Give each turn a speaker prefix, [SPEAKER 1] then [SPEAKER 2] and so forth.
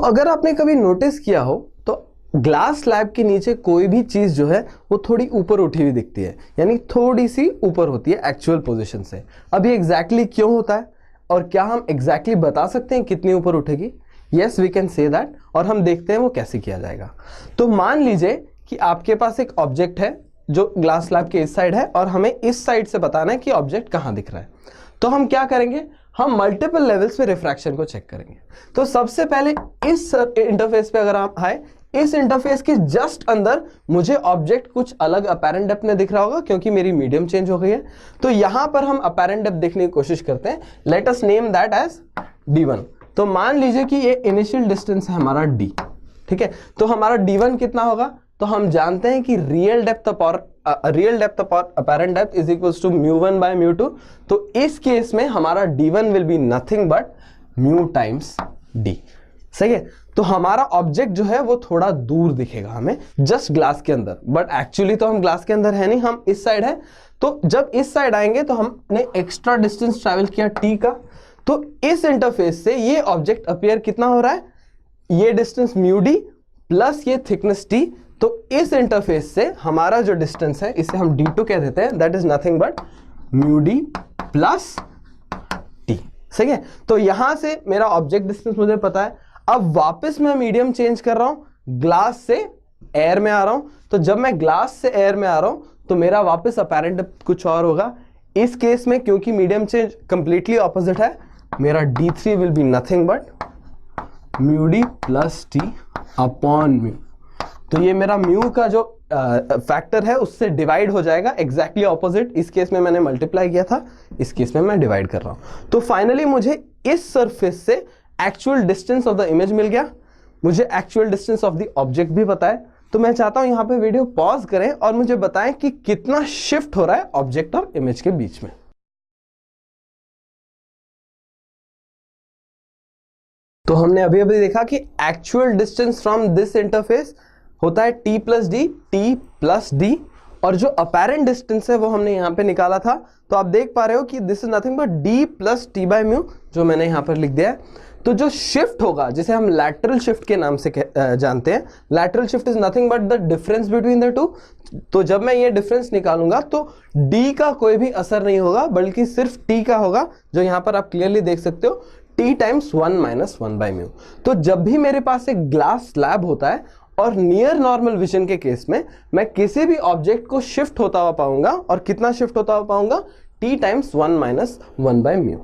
[SPEAKER 1] अगर आपने कभी नोटिस किया हो तो ग्लास स्लैब के नीचे कोई भी चीज जो है वो थोड़ी ऊपर उठी हुई दिखती है, यानी थोड़ी सी ऊपर होती है एक्चुअल पोजीशन से। अब ये एग्जैक्टली क्यों होता है और क्या हम एग्जैक्टली बता सकते हैं कितनी ऊपर उठेगी? Yes, we can say that, और हम देखते हैं वो कैसे किया जाएगा। तो मान लीजिए कि आपके पास एक ऑब्जेक्ट है जो ग्लास स्लैब के इस साइड है और हमें इस साइड से बताना है कि ऑब्जेक्ट कहां दिख रहा है। तो हम क्या करेंगे, हम मल्टीपल लेवल्स पे रिफ्रैक्शन को चेक करेंगे। तो सबसे पहले इस इंटरफेस पे अगर आप आए, इस इंटरफेस के जस्ट अंदर मुझे ऑब्जेक्ट कुछ अलग अपैरेंट डेप्थ में दिख रहा होगा क्योंकि मेरी मीडियम चेंज हो गई है। तो यहां पर हम अपैरेंट डेप्थ देखने की कोशिश करते हैं। Let us name that as d1। तो मान लीजिए कि ये इनिशियल डिस्टेंस है हमारा d, ठीक है। तो हमारा d1 कितना होगा? तो हम जानते हैं कि real depth upon apparent depth is equals to μ1 by μ2। तो इस केस में हमारा d1 will be nothing but μ times d। सही है। तो हमारा ऑब्जेक्ट जो है वो थोड़ा दूर दिखेगा हमें जस्ट ग्लास के अंदर, बट एक्चुअली तो हम ग्लास के अंदर है नहीं, हम इस साइड है। तो जब इस साइड आएंगे तो हमने एक्स्ट्रा डिस्टेंस ट्रैवल किया t का। तो इस इंटरफेस से ये ऑब्जेक्ट अपीयर कितना हो रहा है? ये डिस्टेंस μd प्लस ये थिकनेस t। तो इस इंटरफेस से हमारा जो डिस्टेंस है इसे हम d2 कह देते हैं, that is nothing but μd plus t। सही है। तो यहां से मेरा ऑब्जेक्ट डिस्टेंस मुझे पता है। अब वापस मैं मीडियम चेंज कर रहा हूं, ग्लास से एयर में आ रहा हूं। तो जब मैं ग्लास से एयर में आ रहा हूं तो मेरा वापस अपैरेंट डेप्थ कुछ और होगा। इस केस में क्योंकि मीडियम चेंज कंप्लीटली ऑपोजिट है, मेरा d3 will be nothing but μd plus t upon mu. तो ये मेरा म्यू का जो फैक्टर है उससे डिवाइड हो जाएगा, एग्जैक्टली ऑपोजिट। इस केस में मैंने मल्टीप्लाई किया था, इस केस में मैं डिवाइड कर रहा हूं। तो फाइनली मुझे इस सरफेस से actual distance of the image मिल गया, मुझे actual distance of the object भी पता है। तो मैं चाहता हूं यहां पे वीडियो पॉज करें और मुझे बताएं कि कितना शिफ्ट हो रहा है ऑब्जेक्ट और इमेज के बीच में। तो हमने अभी अभी देखा कि actual distance from this interface होता है t plus D, t plus D, और जो अपैरेंट डिस्टेंस है वो हमने यहां पे निकाला था। तो आप देख पा रहे हो कि this is nothing but d plus T by mu, जो मैंने यहां पर लिख दिया है। तो जो शिफ्ट होगा जिसे हम लैटरल शिफ्ट के नाम से जानते हैं, lateral shift is nothing but the difference between the two. तो जब मैं ये डिफरेंस निकालूंगा तो d का कोई भी असर नहीं होगा बल्कि सिर्फ t का होगा, जो यहां पर आप क्लियरली देख सकते हो, t times 1 minus 1 by mu. तो जब भी मेरे पास एक ग्लास स्लैब होता है और नियर नॉर्मल विजन के केस में मैं किसी भी ऑब्जेक्ट को शिफ्ट होता हुआ पाऊंगा, और कितना शिफ्ट होता हुआ पाऊंगा? t times 1 minus 1 by mu.